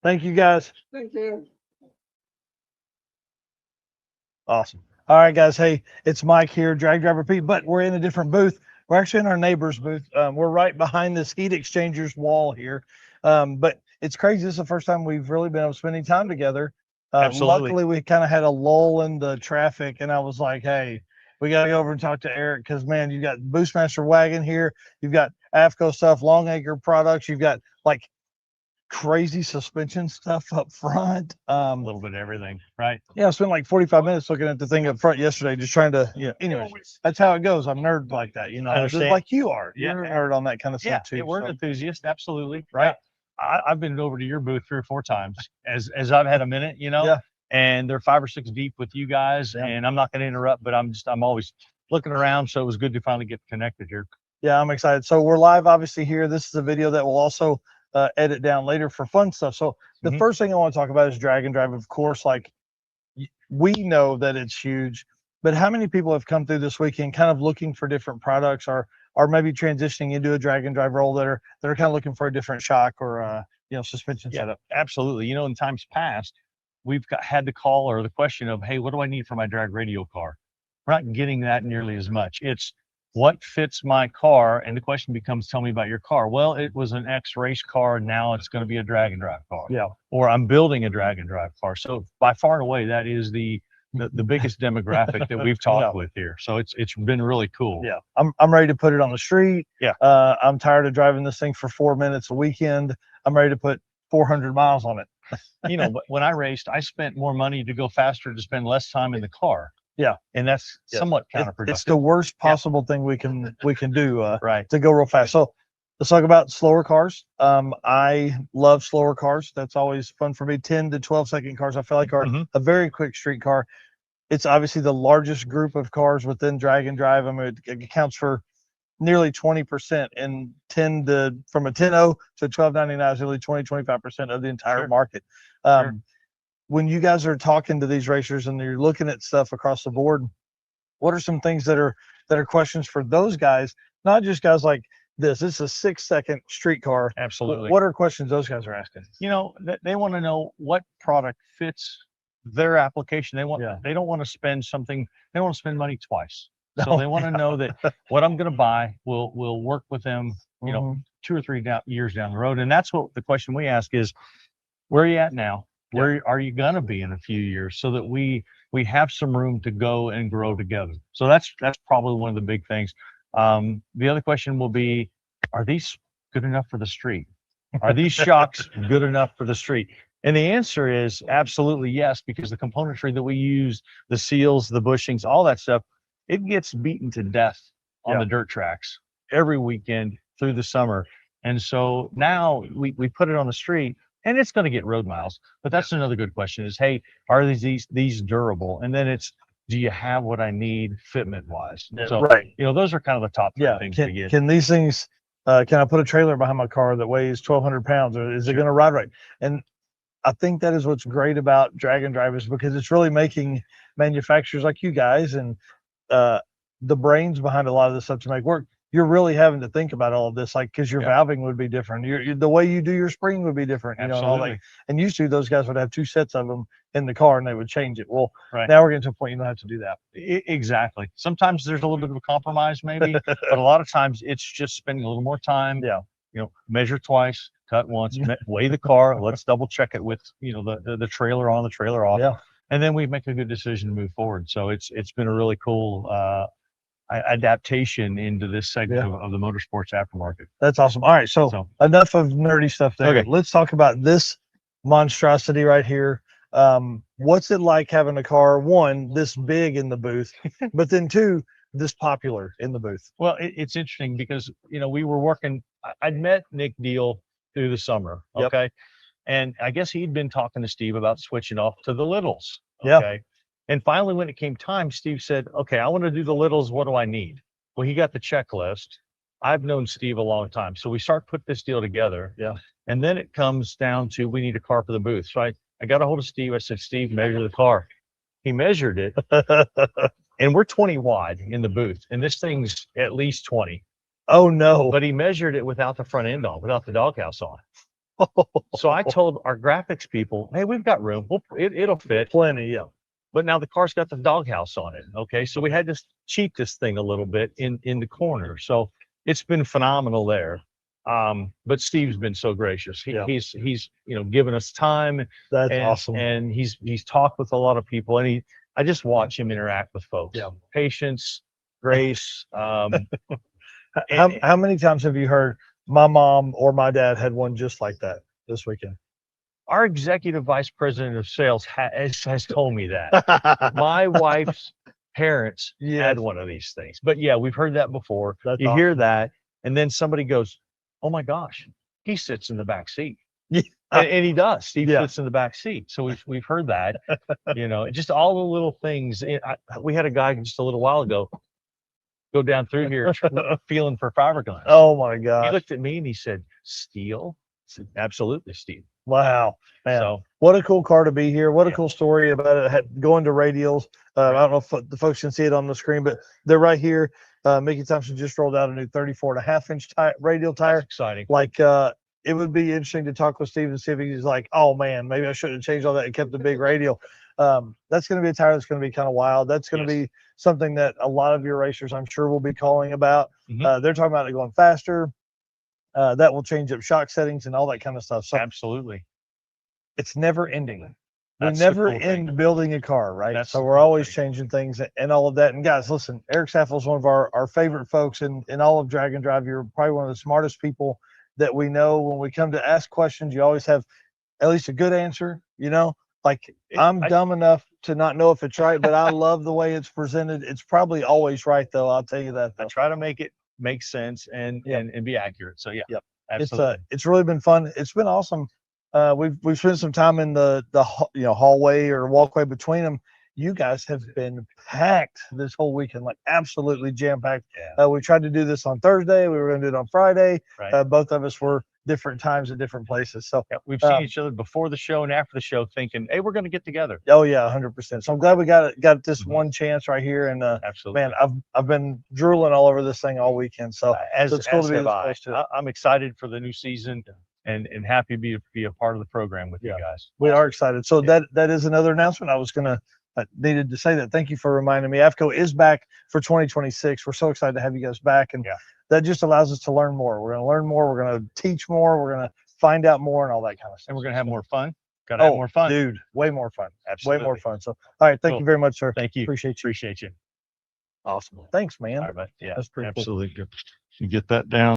Thank you, guys. Thank you. Awesome. All right, guys. Hey, it's Mike here, Drag Driver Pete, but we're in a different booth. We're actually in our neighbor's booth. We're right behind this heat exchangers wall here. But it's crazy. This is the first time we've really been able to spend any time together. Absolutely. Luckily, we kind of had a lull in the traffic, and I was like, hey, we got to go over and talk to Eric because, man, you got Boostmaster Wagon here. You've got AFCO stuff, Longacre products. You've got like crazy suspension stuff up front. A little bit of everything, right? Yeah, I spent like 45 minutes looking at the thing up front yesterday, just trying to, anyways, that's how it goes. I'm nerd like that, I just understand. like you are. Yeah. You're a nerd on that kind of Yeah, stuff too. we're an so. enthusiast, absolutely. Right. I've been over to your booth 3 or 4 times as I've had a minute, Yeah. and they're 5 or 6 deep with you guys. Yeah. And I'm not going to interrupt, but I'm always looking around. So it was good to finally get connected here. Yeah, I'm excited. So we're live, obviously, here. This is a video that we'll also edit down later for fun stuff. So the first thing I want to talk about is drag and drive. Of course, like we know that it's huge, but how many people have come through this weekend kind of looking for different products or maybe transitioning into a drag and drive role that are kind of looking for a different shock or suspension setup? Absolutely. In times past, we've had the call or the question of, hey, what do I need for my drag radio car? We're not getting that nearly as much. It's what fits my car, and the question becomes, tell me about your car. Well, it was an X race car, now it's going to be a drag and drive car. Yeah. Or I'm building a drag and drive car. So by far and away, that is the biggest demographic that we've talked with here. So it's been really cool. Yeah, I'm ready to put it on the street. Yeah. I'm tired of driving this thing for 4 minutes a weekend. I'm ready to put 400 miles on it. But when I raced, I spent more money to go faster to spend less time in the car. Yeah. And that's somewhat counterproductive. It's the worst possible thing we can do right. to go real fast. So let's talk about slower cars. I love slower cars. That's always fun for me. 10 to 12 second cars, I feel like are a very quick street car. It's obviously the largest group of cars within drag and drive. I mean, it accounts for nearly 20%, and from a 10.0 to 12.99 is nearly 20-25% of the entire market. When you guys are talking to these racers and you're looking at stuff across the board, what are some things that are questions for those guys? Not just guys like this. This is a 6-second street car. Absolutely. What are questions those guys are asking? They want to know what product fits their application. They don't want to spend something. They don't want to spend money twice. So they want to know that what I'm going to buy will work with them, 2 or 3 years down the road. And that's what the question we ask is, where are you at now? Where are you going to be in a few years, so that we have some room to go and grow together? So that's probably one of the big things. The other question will be, are these good enough for the street? Are these shocks good enough for the street? And the answer is absolutely yes, because the componentry that we use, the seals, the bushings, all that stuff, it gets beaten to death on the dirt tracks every weekend through the summer. And so now we put it on the street, and it's going to get road miles. But that's another good question is, hey, are these durable? And then it's, do you have what I need fitment wise? So, those are kind of the top 3 things to get. Can these things, can I put a trailer behind my car that weighs 1,200 pounds, or is it going to ride right? And I think that is what's great about drag and drive, is because it's really making manufacturers like you guys and the brains behind a lot of this stuff to make work. You're really having to think about all of this, like, because your valving would be different. The way you do your spring would be different. And all that. And used to, those guys would have 2 sets of them in the car, and they would change it. Well, now we're getting to a point you don't have to do that. Exactly. Sometimes there's a little bit of a compromise, maybe, but a lot of times it's just spending a little more time. Yeah. Measure twice, cut once, weigh the car. Let's double check it with the trailer on, the trailer off. Yeah. And then we make a good decision to move forward. So it's been a really cool adaptation into this segment of the motorsports aftermarket. That's awesome. All right, so enough of nerdy stuff there. Okay. Let's talk about this monstrosity right here. What's it like having a car, 1, this big in the booth, but then 2, this popular in the booth? Well, it's interesting because we were working. I'd met Nick Deal through the summer. Okay. And I guess he'd been talking to Steve about switching off to the littles. Okay. And finally, when it came time, Steve said, okay, I want to do the littles. What do I need? Well, he got the checklist. I've known Steve a long time. So we start put this deal together. Yeah. And then it comes down to, we need a car for the booth. So I got a hold of Steve. I said, Steve, measure the car. He measured it. And we're 20 wide in the booth. And this thing's at least 20. Oh, no. But he measured it without the front end on, without the doghouse on. So I told our graphics people, hey, we've got room. It'll fit. Plenty, yeah. But now the car's got the doghouse on it. Okay. So we had to cheat this thing a little bit in the corner. So it's been phenomenal there. But Steve's been so gracious. He's given us time. That's awesome. And he's talked with a lot of people, and I just watch him interact with folks. Yeah. Patience, grace. How many times have you heard my mom or my dad had one just like that this weekend? Our executive vice president of sales has told me that. My wife's parents had one of these things. But yeah, we've heard that before. That's you awesome. hear that, and then somebody goes, oh my gosh, he sits in the back seat. Yeah. And he does. Steve sits in the back seat. So we've heard that, just all the little things. We had a guy just a little while ago go down through here feeling for fiberglass. Oh my God. He looked at me and he said, steel? I said, absolutely steel. Wow, man. So what a cool car to be here. What a cool story about it going to radials. I don't know if the folks can see it on the screen, but they're right here. Mickey Thompson just rolled out a new 34.5-inch radial tire. That's exciting. Like, it would be interesting to talk with Steve and see if he's like, oh man, maybe I shouldn't have changed all that and kept the big radial. That's going to be a tire that's going to be kind of wild. That's going to be something that a lot of your racers, I'm sure, will be calling about. They're talking about it going faster. That will change up shock settings and all that kind of stuff. So absolutely, it's never ending. That's we never end building a car, right? So we're always changing things and all of that. And guys, listen, Eric Saffell is one of our favorite folks in all of Drag and Drive. You're probably one of the smartest people that we know. When we come to ask questions, you always have at least a good answer. Like I'm dumb enough to not know if it's right, but I love the way it's presented. It's probably always right, though. I'll tell you that. I try to make it make sense and be accurate. So absolutely. It's really been fun. It's been awesome. We've spent some time in the hallway or walkway between them. You guys have been packed this whole weekend, like absolutely jam packed. We tried to do this on Thursday. We were going to do it on Friday. Right. Both of us were different times at different places. So we've seen each other before the show and after the show, thinking, "Hey, we're going to get together." Oh yeah, 100%. So I'm glad we got this one chance right here. And absolutely, man, I've been drooling all over this thing all weekend. So it's cool to be this close to it. I'm excited for the new season and happy to be a part of the program with you guys. We are excited. So that is another announcement. I needed to say that. Thank you for reminding me. AFCO is back for 2026. We're so excited to have you guys back, and that just allows us to learn more. We're going to learn more. We're going to teach more. We're going to find out more and all that kind of stuff. And we're going to have more fun. Got to have more fun, dude. Way more fun. Absolutely, way more fun. So, all right. Thank you very much, sir. Thank you. Appreciate you. You. Awesome. Thanks, man. All right, that's pretty absolutely cool. Good. You get that down.